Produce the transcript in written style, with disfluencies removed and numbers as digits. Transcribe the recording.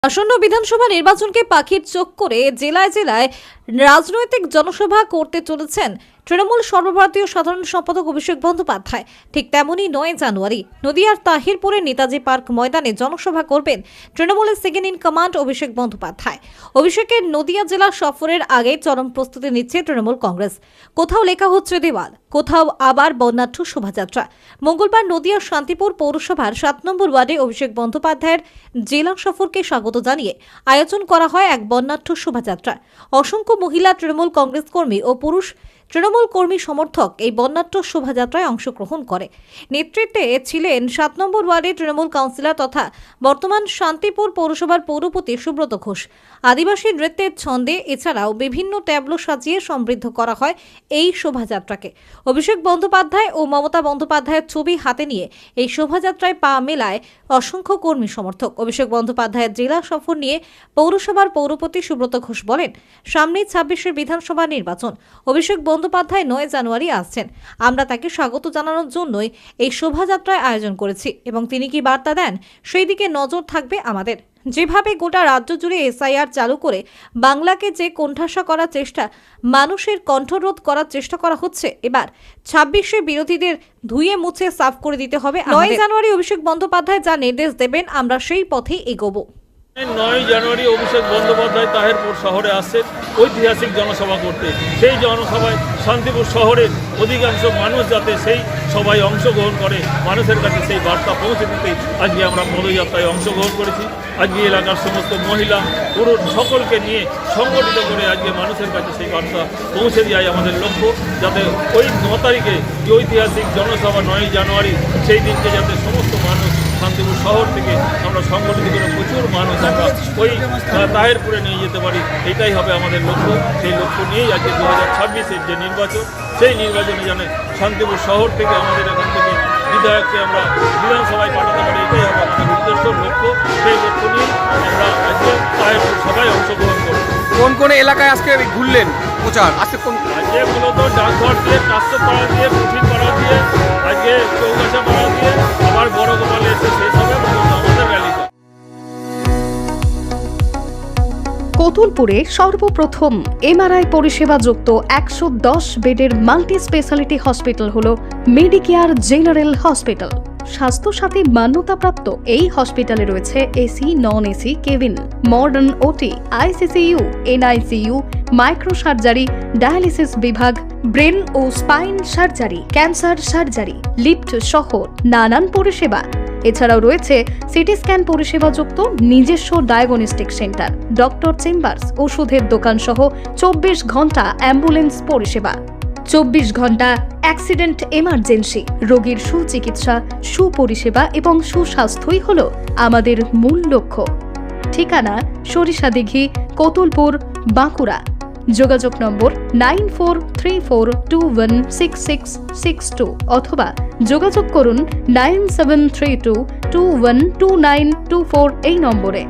আসন্ন বিধানসভা নির্বাচনকে পাখির চোখ করে জেলায় জেলায় রাজনৈতিক জনসভা করতে চলেছেন তৃণমূল সর্বভারতীয় সাধারণ সম্পাদক অভিষেক বন্দ্যোপাধ্যায়। ঠিক তেমনই 9 জানুয়ারি নদিয়ার তাহিরপুরে নেতাজি পার্ক ময়দানে জনসভা করবেন তৃণমূলের second in command Abhishek Bandyopadhyay. অভিষেকের নদিয়া জেলা সফরের আগে চরম প্রস্তুতি নিচ্ছে তৃণমূল কংগ্রেস। কোথাও লেখা হচ্ছে দেওয়াল, কোথাও আবার বর্ণাঢ্য শোভাযাত্রা। মঙ্গলবার নদিয়ার শান্তিপুর পৌরসভার 7 নম্বর ওয়ার্ডে অভিষেক বন্দ্যোপাধ্যায়ের জেলা সফরকে স্বাগত জানিয়ে আয়োজন করা হয় এক বর্ণাঢ্য শোভাযাত্রা। অসংখ্য মহিলা তৃণমূল কংগ্রেস কর্মী ও পুরুষ তৃণমূল কর্মী সমর্থক এই বর্ণাঢ্য শোভাযাত্রায় অংশগ্রহণ করে। নেতৃত্বে ছিলেন 7 নম্বর ওয়ার্ডের তৃণমূল কাউন্সিলর তথা বর্তমান শান্তিপুর পৌরসভার পৌরপতি সুব্রত ঘোষ। আদিবাসী নৃত্যের ছন্দে এছাড়াও বিভিন্ন ট্যাবলো সাজিয়ে সমৃদ্ধ করা হয় এই শোভাযাত্রাকে। অভিষেক বন্দ্যোপাধ্যায় ও মমতা বন্দ্যোপাধ্যায়ের ছবি হাতে নিয়ে এই শোভাযাত্রায় পা মেলায় অসংখ্য কর্মী সমর্থক। অভিষেক বন্দ্যোপাধ্যায়ের জেলা সফর নিয়ে পৌরসভার পৌরপতি সুব্রত ঘোষ বলেন, সামনেই 26 বিধানসভা নির্বাচন। অভিষেক বন্দ্যোপাধ্যায় 9 জানুয়ারি আসছেন। আমরা তাকে স্বাগত জানানোর জন্যই এই শোভাযাত্রার আয়োজন করেছি এবং তিনি কি বার্তা দেন সেই দিকে নজর থাকবে আমাদের। যেভাবে গোটা রাজ্য জুড়ে এসআইআর চালু করে বাংলাকে যে কোণঠাসা করার চেষ্টা, মানুষের কণ্ঠরোধ করার চেষ্টা করা হচ্ছে, এবার 26 বিরোধীদের ধুয়ে মুছে সাফ করে দিতে হবে। 9 জানুয়ারি অভিষেক বন্দ্যোপাধ্যায় যা নির্দেশ দেবেন আমরা সেই পথেই এগোবো। 9 জানুয়ারি অভিষেক বন্দ্যোপাধ্যায় তাহিরপুর শহরে আসছেন ঐতিহাসিক জনসভা করতে। সেই জনসভায় শান্তিপুর শহরের অধিকাংশ মানুষ যাতে সেই সভায় অংশগ্রহণ করে, মানুষের কাছে সেই বার্তা পৌঁছে দিতে আজকে আমরা পদযাত্রায় অংশগ্রহণ করেছি। আজকে এলাকার সমস্ত মহিলা পুরুষ সকলকে নিয়ে সংগঠিত করে আজকে মানুষের কাছে সেই বার্তা পৌঁছে দেওয়াই আমাদের লক্ষ্য, যাতে ওই 9 তারিখে যে ঐতিহাসিক জনসভা 9 জানুয়ারি সেই দিনকে যাতে সমস্ত মানুষ শান্তিপুর শহর থেকে আমরা সংগঠিত করে প্রচুর মানুষ আমরা ওই তাহিরপুরে নিয়ে যেতে পারি, এটাই হবে আমাদের লক্ষ্য। সেই লক্ষ্য নিয়েই আজকে 2026-এর যে নির্বাচন, সেই নির্বাচনে যেন শান্তিপুর শহর থেকে আমাদের এখান থেকে বিধায়ককে আমরা বিধানসভায় পাঠাতে পারি, এটাই হবে আমাদের উদ্দেশ্য, লক্ষ্য। সেই লক্ষ্য নিয়ে আমরা আজকে তাহিরপুর সভায় অংশগ্রহণ করব। কোন কোন এলাকায় আজকে ঘুরলেন প্রচার? আজকে মূলত ডাকঘর দিয়ে, কাশ্যপাড়া দিয়ে, পুঠিপাড়া দিয়ে, আজকে চৌগাছা পাড়া দিয়ে, আবার বড় গোপালে এসে শেষ হবে আমাদের র্যালিটা। কতুলপুরে সর্বপ্রথম এমআরআই পরিষেবা যুক্ত 110 বেডের মাল্টি স্পেশালিটি হসপিটাল হল মেডিকেয়ার জেনারেল হসপিটাল। স্বাস্থ্যসাথী মান্যতাপ্রাপ্ত এই হসপিটালে রয়েছে AC, non AC cabin, modern OT, ICCU, NICU, micro surgery, dialysis বিভাগ, ব্রেন ও spine surgery, cancer surgery, lift সহ নানান পরিষেবা। এছাড়াও রয়েছে সিটি স্ক্যান পরিষেবা যুক্ত নিজস্ব ডায়াগনস্টিক সেন্টার, ডক্টর চেম্বার্স, ওষুধের দোকান সহ 24 ঘন্টা অ্যাম্বুলেন্স পরিষেবা। 24 ঘন্টা অ্যাক্সিডেন্ট এমার্জেন্সি, রোগীর সুচিকিৎসা, সুপরিষেবা এবং সুস্বাস্থ্যই হল আমাদের মূল লক্ষ্য। ঠিকানা সরিষাদিঘি, কতুলপুর, বাঁকুড়া। যোগাযোগ নম্বর 9434216662 অথবা যোগাযোগ করুন 9732212924 এই নম্বরে।